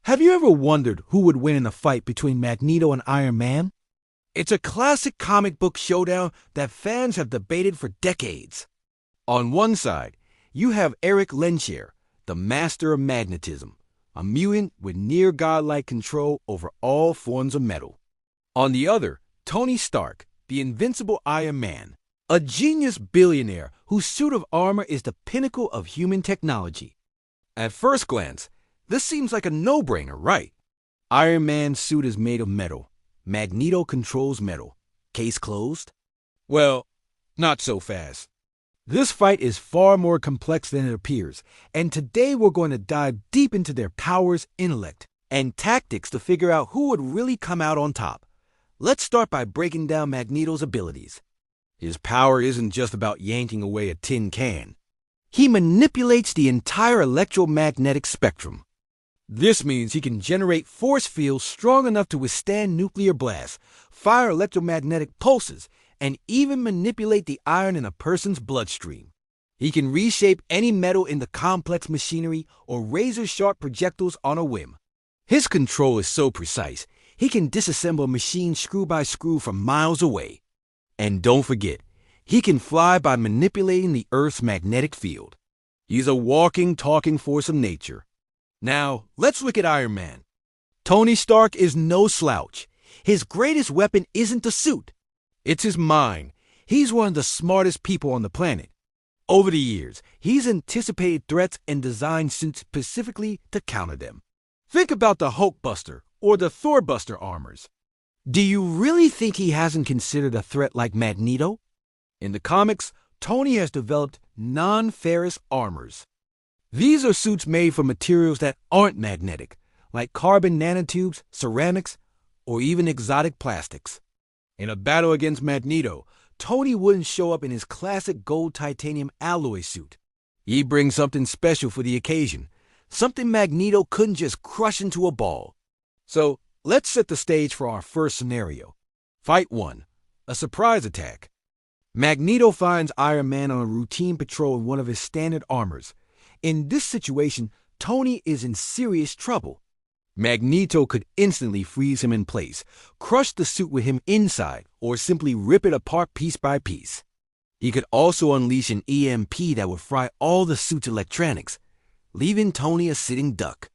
Have you ever wondered who would win in a fight between Magneto and Iron Man? It's a classic comic book showdown that fans have debated for decades. On one side, you have Eric Lenscher, the master of magnetism, a mutant with near godlike control over all forms of metal. On the other, Tony Stark, the invincible Iron Man, a genius billionaire whose suit of armor is the pinnacle of human technology. At first glance, this seems like a no-brainer, right? Iron Man's suit is made of metal. Magneto controls metal. Case closed? Well, not so fast. This fight is far more complex than it appears, and today we're going to dive deep into their powers, intellect, and tactics to figure out who would really come out on top. Let's start by breaking down Magneto's abilities. His power isn't just about yanking away a tin can. He manipulates the entire electromagnetic spectrum. This means he can generate force fields strong enough to withstand nuclear blasts, fire electromagnetic pulses, and even manipulate the iron in a person's bloodstream. He can reshape any metal into complex machinery or razor-sharp projectiles on a whim. His control is so precise, he can disassemble a machine screw by screw from miles away. And don't forget, he can fly by manipulating the Earth's magnetic field. He's a walking, talking force of nature. Now, let's look at Iron Man. Tony Stark is no slouch. His greatest weapon isn't the suit. It's his mind. He's one of the smartest people on the planet. Over the years, he's anticipated threats and designed suits specifically to counter them. Think about the Hulkbuster or the Thorbuster armors. Do you really think he hasn't considered a threat like Magneto? In the comics, Tony has developed non-ferrous armors. These are suits made from materials that aren't magnetic, like carbon nanotubes, ceramics, or even exotic plastics. In a battle against Magneto, Tony wouldn't show up in his classic gold titanium alloy suit. He brings something special for the occasion, something Magneto couldn't just crush into a ball. So, let's set the stage for our first scenario. Fight 1. A surprise attack. Magneto finds Iron Man on a routine patrol in one of his standard armors. In this situation, Tony is in serious trouble. Magneto could instantly freeze him in place, crush the suit with him inside, or simply rip it apart piece by piece. He could also unleash an EMP that would fry all the suit's electronics, leaving Tony a sitting duck.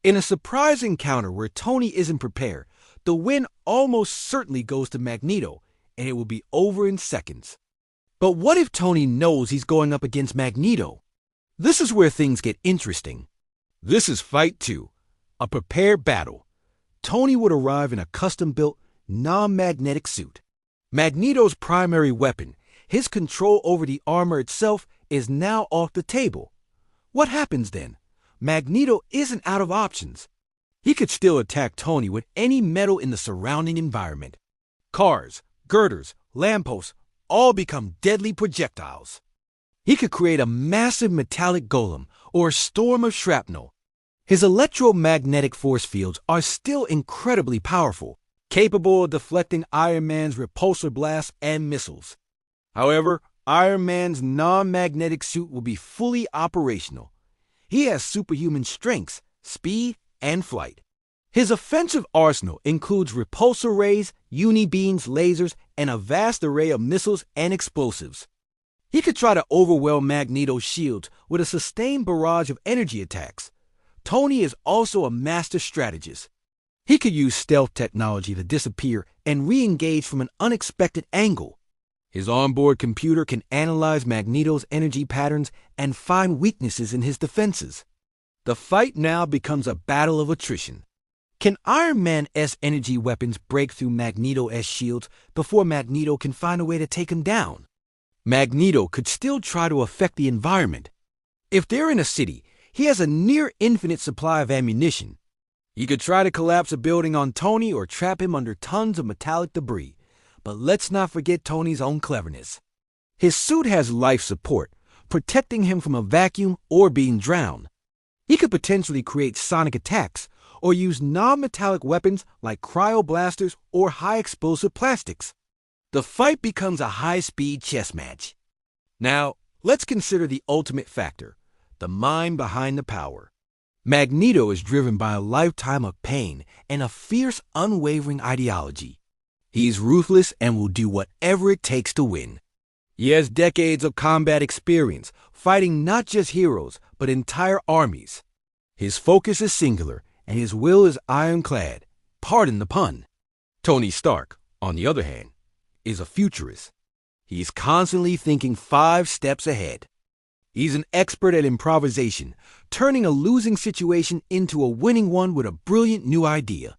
In a surprise encounter where Tony isn't prepared, the win almost certainly goes to Magneto, and it will be over in seconds. But what if Tony knows he's going up against Magneto? This is where things get interesting. This is Fight 2, a prepared battle. Tony would arrive in a custom-built, non-magnetic suit. Magneto's primary weapon, his control over the armor itself, is now off the table. What happens then? Magneto isn't out of options. He could still attack Tony with any metal in the surrounding environment. Cars, girders, lampposts all become deadly projectiles. He could create a massive metallic golem or a storm of shrapnel. His electromagnetic force fields are still incredibly powerful, capable of deflecting Iron Man's repulsor blasts and missiles. However, Iron Man's non-magnetic suit will be fully operational. He has superhuman strengths, speed, and flight. His offensive arsenal includes repulsor rays, uni-beams, lasers, and a vast array of missiles and explosives. He could try to overwhelm Magneto's shields with a sustained barrage of energy attacks. Tony is also a master strategist. He could use stealth technology to disappear and re-engage from an unexpected angle. His onboard computer can analyze Magneto's energy patterns and find weaknesses in his defenses. The fight now becomes a battle of attrition. Can Iron Man's energy weapons break through Magneto's shields before Magneto can find a way to take him down? Magneto could still try to affect the environment. If they're in a city, he has a near-infinite supply of ammunition. He could try to collapse a building on Tony or trap him under tons of metallic debris. But let's not forget Tony's own cleverness. His suit has life support, protecting him from a vacuum or being drowned. He could potentially create sonic attacks or use non-metallic weapons like cryoblasters or high-explosive plastics. The fight becomes a high-speed chess match. Now, let's consider the ultimate factor, the mind behind the power. Magneto is driven by a lifetime of pain and a fierce, unwavering ideology. He's ruthless and will do whatever it takes to win. He has decades of combat experience, fighting not just heroes, but entire armies. His focus is singular, and his will is ironclad. Pardon the pun. Tony Stark, on the other hand, is a futurist. He's constantly thinking 5 steps ahead. He's an expert at improvisation, turning a losing situation into a winning one with a brilliant new idea.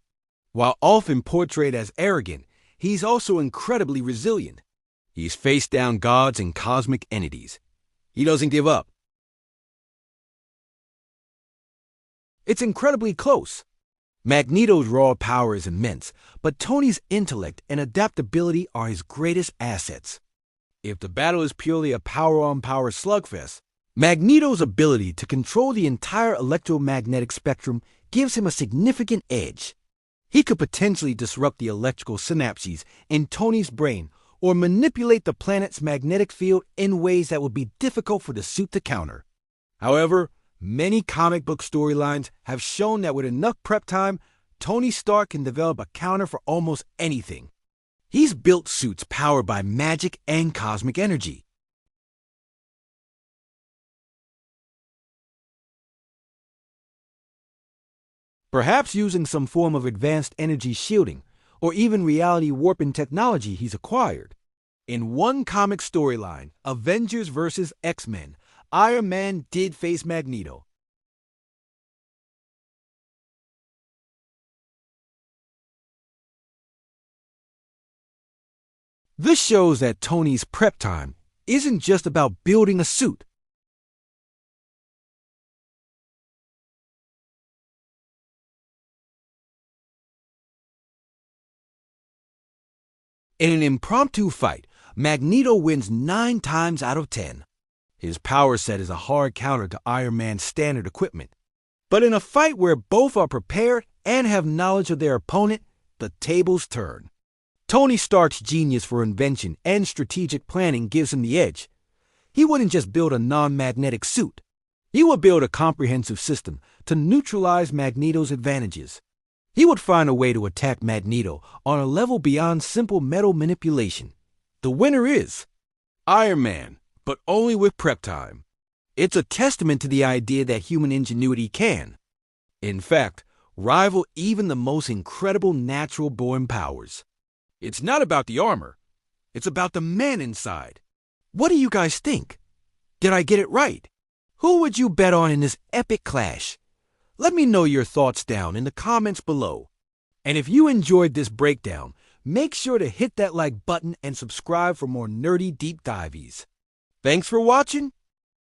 While often portrayed as arrogant, he's also incredibly resilient. He's faced down gods and cosmic entities. He doesn't give up. It's incredibly close. Magneto's raw power is immense, but Tony's intellect and adaptability are his greatest assets. If the battle is purely a power-on-power slugfest, Magneto's ability to control the entire electromagnetic spectrum gives him a significant edge. He could potentially disrupt the electrical synapses in Tony's brain or manipulate the planet's magnetic field in ways that would be difficult for the suit to counter. However, many comic book storylines have shown that with enough prep time, Tony Stark can develop a counter for almost anything. He's built suits powered by magic and cosmic energy. Perhaps using some form of advanced energy shielding, or even reality warping technology he's acquired. In one comic storyline, Avengers vs. X-Men, Iron Man did face Magneto. This shows that Tony's prep time isn't just about building a suit. In an impromptu fight, Magneto wins 9 times out of 10. His power set is a hard counter to Iron Man's standard equipment. But in a fight where both are prepared and have knowledge of their opponent, the tables turn. Tony Stark's genius for invention and strategic planning gives him the edge. He wouldn't just build a non-magnetic suit. He would build a comprehensive system to neutralize Magneto's advantages. He would find a way to attack Magneto on a level beyond simple metal manipulation. The winner is Iron Man, but only with prep time. It's a testament to the idea that human ingenuity can, in fact, rival even the most incredible natural-born powers. It's not about the armor. It's about the man inside. What do you guys think? Did I get it right? Who would you bet on in this epic clash? Let me know your thoughts down in the comments below. And if you enjoyed this breakdown, make sure to hit that like button and subscribe for more nerdy deep dives. Thanks for watching,